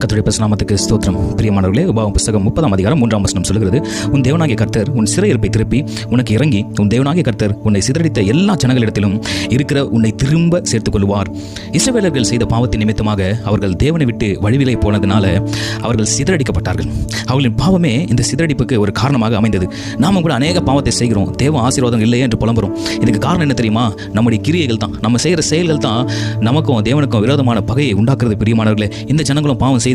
கர்த்தருடைய பரிசுநாமத்துக்கு ஸ்தோத்திரம். பிரியமானவர்களே, உபாகமம் புத்தகம் 30 அதிகாரம் 3 வசனம் சொல்கிறது, உன் தேவனாகிய கர்த்தர் உன் சிறையிருப்பை திருப்பி உனக்கு இறங்கி உன் தேவனாகிய கர்த்தர் உன்னை சிதறடித்த எல்லா ஜனங்களிடத்திலும் இருக்கிற உன்னை திரும்ப சேர்த்துக் கொள்வார். இஸ்ரவேலர்கள் செய்த பாவத்தின் நிமித்தமாக அவர்கள் தேவனை விட்டு வழிவிலை போனதுனால அவர்கள் சிதறடிக்கப்பட்டார்கள். அவர்களின் பாவமே இந்த சிதறடிப்புக்கு ஒரு காரணமாக அமைந்தது. நாம கூட அநேக பாவத்தை செய்கிறோம், தேவ ஆசீர்வாதம் இல்லையே என்று புலம்புறோம். இதுக்கு காரணம் என்ன தெரியுமா? நம்முடைய கிரியைகள் தான், நம்ம செய்கிற செயல்கள் தான் நமக்கும் தேவனுக்கும் விரோதமான பகையை உண்டாக்குறது. பிரியமானவர்களே, இந்த ஜனங்களும் பாவம் செய்து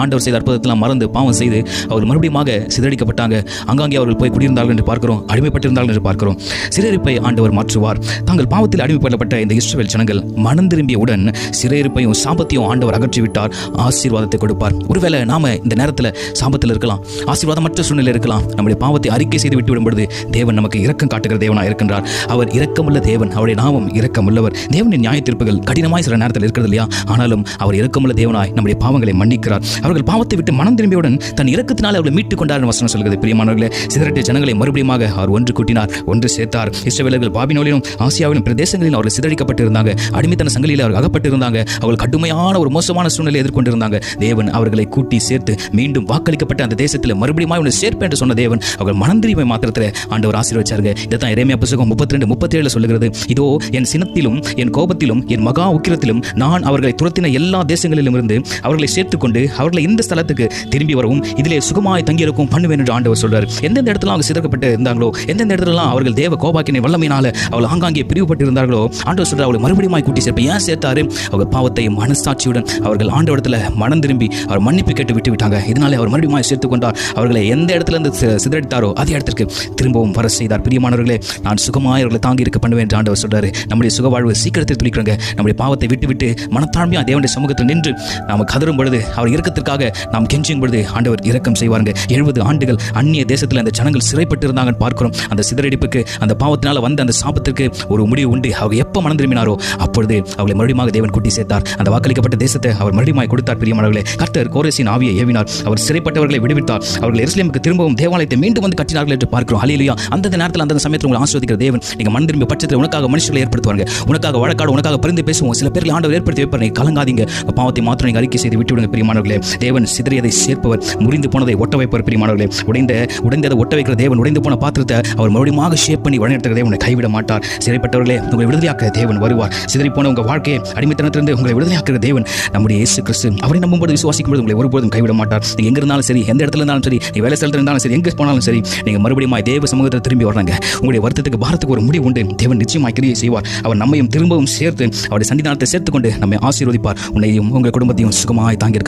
ஆண்டவர் செய்த அற்புதத்தெல்லாம் மறந்து பாவம் செய்து அவர்கள் மறுபடியும் சிதறடிக்கப்பட்டாங்க. அங்காங்கே அவர்கள் போய் குடியிருந்தார்கள் என்று பார்க்கிறோம், அடிமைப்பட்டிருந்தார்கள் என்று பார்க்கிறோம். சிறையிருப்பை ஆண்டவர் மாற்றுவார். தாங்கள் பாவத்தில் அடிமைப்படப்பட்ட இந்த இஸ்ரவேல் ஜனங்கள் மனம் திரும்பியவுடன் சிறையிருப்பையும் சாபத்தையும் ஆண்டவர் அகற்றிவிட்டார், ஆசீர்வாதத்தை கொடுப்பார். ஒருவேளை நாம இந்த நேரத்தில் சாபத்தில் இருக்கலாம், ஆசீர்வாதமற்ற சூழ்நிலை இருக்கலாம். நம்முடைய பாவத்தை அறிக்கை செய்து விட்டு விடும்பொழுது தேவன் நமக்கு இரக்கம் காட்டுகிற தேவனாக இருக்கின்றார். அவர் இரக்கமுள்ள தேவன், அவருடைய நாமம் இரக்கமுள்ளவர். தேவனின் நியாய தீர்ப்புகள் கடினமாய் சில நேரத்தில் இருக்கிறது இல்லையா? ஆனாலும் அவர் இரக்கமுள்ள தேவனாய் நம்முடைய பாவங்களை மன்னிக்கிறார். அவர்கள் பாவத்தை விட்டு மனம் திரும்பியவுடன் தன் இரக்கத்தினால் அவர்களை மீட்டுக் கொண்டார் வசனம் சொல்கிறது. பிரியமானவர்களே, சிதறடித்த ஜனங்களை மறுபடியும் அவர் ஒன்று கூட்டினார், ஒன்று சேர்த்தார். இஸ்ரவேலர்கள் பாபிலோனிலும் ஆசியாவிலும் பிரதேசங்களிலும் அவர்கள் சிதறடிக்கப்பட்டிருந்தாங்க, அடிமைத்தன சங்கிலியில் அவர்கள் அகப்பட்டிருந்தாங்க. அவர்கள் கடுமையான ஒரு மோசமான சூழ்நிலை எதிர்கொண்டிருந்தாங்க. தேவன் அவர்களை கூட்டி சேர்த்து மீண்டும் வாக்களிக்கப்பட்ட அந்த தேசத்தில் மறுபடியும் அவனை சேர்ப்பேன் என்று சொன்ன தேவன் அவர்கள் மனம் திரும்பி மாத்திரத்தில் ஆண்டவர் ஆசீர்வதிச்சாருங்க. இதைத்தான் எரேமியா புத்தகம் 32:37 சொல்லுகிறது, இதோ என் சினத்திலும் என் கோபத்திலும் என் மகா உக்கிரத்திலும் நான் அவர்களை துரத்தின எல்லா தேசங்களிலும் இருந்து அவர்களை சேர்த்துக்கொண்டு அவர்களை இந்த ஸ்தலத்துக்கு திரும்பி வரவும் இதிலே சுகமாய் தங்கியிருக்கும் பண்ணுவேன் என்று ஆண்டவர் சொல்றார். எந்தெந்த இடத்துல அவங்க சிதறக்கப்பட்டு இருந்தாங்களோ, எந்தெந்த இடத்துல அவர்கள் தேவ கோபாக்கினை வல்லமையினால அவள் ஆங்காங்கே பிரிவுபட்டு இருந்தார்களோ, ஆண்டவர் சொல்றார் அவளை மறுபடியும் கூட்டி சேர்ப்பேன். ஏன் சேர்த்தாரு? அவர் பாவத்தை மனசாட்சியுடன் அவர்கள் ஆண்டவரத்தில் மனம் திரும்பி அவர் மன்னிப்பு கேட்டு விட்டு விட்டாங்க. இதனாலே அவர் மறுபடியும் சேர்த்துக் கொண்டார். அவர்களை எந்த இடத்துல இருந்து சிதறடித்தாரோ அதே இடத்திற்கு திரும்பவும் வர செய்தார். பிரியமானவர்களே, நான் சுகமாய் அவர்களை தாங்கி இருக்க பண்ணுவேன் என்று ஆண்டவர் சொல்றாரு. நம்முடைய சுகவாழ்வு சீக்கிரத்தில் துளிக்கிறாங்க. நம்முடைய பாவத்தை விட்டு விட்டு மனத்தாழ்மையா தேவனுடைய சமூகத்தில் நின்று நாம் கதரும் பொழுது, அவர் இரக்கத்திற்காக நாம் கெஞ்சும் பொழுது ஆண்டவர் இரக்கம் செய்வாருங்க. 70 ஆண்டுகள் அந்நிய தேசத்தில் அந்த ஜனங்கள் சிறைப்பட்டு இருந்தாங்கன்னு பார்க்கிறோம். அந்த சிதறடிப்புக்கு, அந்த பாவத்தினால வந்த அந்த சாபத்திற்கு ஒரு முடிவு உண்டு. அவங்க எப்போ மனம் திரும்பினாரோ அப்பொழுது அவளை மறுபடியும் தேவன் கூட்டி சேர்த்தார். அந்த வாக்களிக்கப்பட்ட தேசத்தை அவர் மறுபடியும் கொடுத்தார். பிரியமானவர்களே, கர்த்தர் கோரேசின் ஆவியை ஏவினார். அவர் சிறைப்பட்டவர்களை விடுவித்தார். அவர்கள் எருசலேமுக்கு திரும்பவும் தேவாலயத்தை மீண்டும் வந்து கட்டினார்கள் என்று பார்க்கிறோம். ஹல்லேலூயா. அந்த நேரத்தில் அந்த சமயத்தில் உங்களை ஆசீர்வதிக்கிற தேவன், நீங்க மனம் திரும்பிய பட்சத்தில் உனக்காக மனுஷர்களை ஏற்படுத்துவாங்க, உனக்காக வழக்காடு, உனக்காக பரிந்து பேசுவோம். சில பேர்கள் ஆண்டவர் ஏற்படுத்தி வைப்பார். நீங்க கலங்காதீங்க, பாவத்தை மாத்திரம் நீங்க அறிக்கை செய்து விட்டு விடுங்க. பிரியமானவர்களே, தேவன் சிதறியதை சேர்ப்பவர், முறிந்து போனதை ஒட்ட வைப்பவர். பிரியமானவர்களே, உடைந்ததை ஒட்ட வைக்கிற தேவன், உடைந்து போன பாத்திரத்தை அவர் மறுபடியும் ஷேப் பண்ணி வழிநடத்துகிற தேவனை கைவிட மாட்டார். சிறைப்பட்டவர்களே, உங்களை விடுதலையாக்க தேவன் வருவார். சிதறி போன உங்கள் வாழ்க்கையை அடிமைத்தனத்திலிருந்து உங்களை விடுதலையாக்குற தேவன் நம்முடைய இயேசு கிறிஸ்து. அவரை நம்பும்போது, விசுவாசிக்கும்போது உங்களை ஒருபோதும் கைவிட மாட்டார். நீங்க எங்க இருந்தாலும் சரி, எந்த இடத்துல இருந்தாலும் சரி, நீங்க வேலை ஸ்தலத்தில் இருந்தாலும் சரி, எங்க போனாலும் சரி, நீங்க மறுபடியும் தேவ சமூகத்தில் திரும்பி வர்றாங்க. உங்களுடைய வருத்தத்துக்கு, பாரத்துக்கு ஒரு முடிவு உண்டு. தேவன் நிச்சயமாய் கிரியை செய்வார். அவர் நம்மையும் திரும்பவும் சேர்த்து அவருடைய சன்னிதானத்தை சேர்த்துக்கொண்டு நம்மை ஆசீர்வதிப்பார். உன்னையும் உங்கள் குடும்பத்தையும் சுகமாய் தாங்கியிருக்க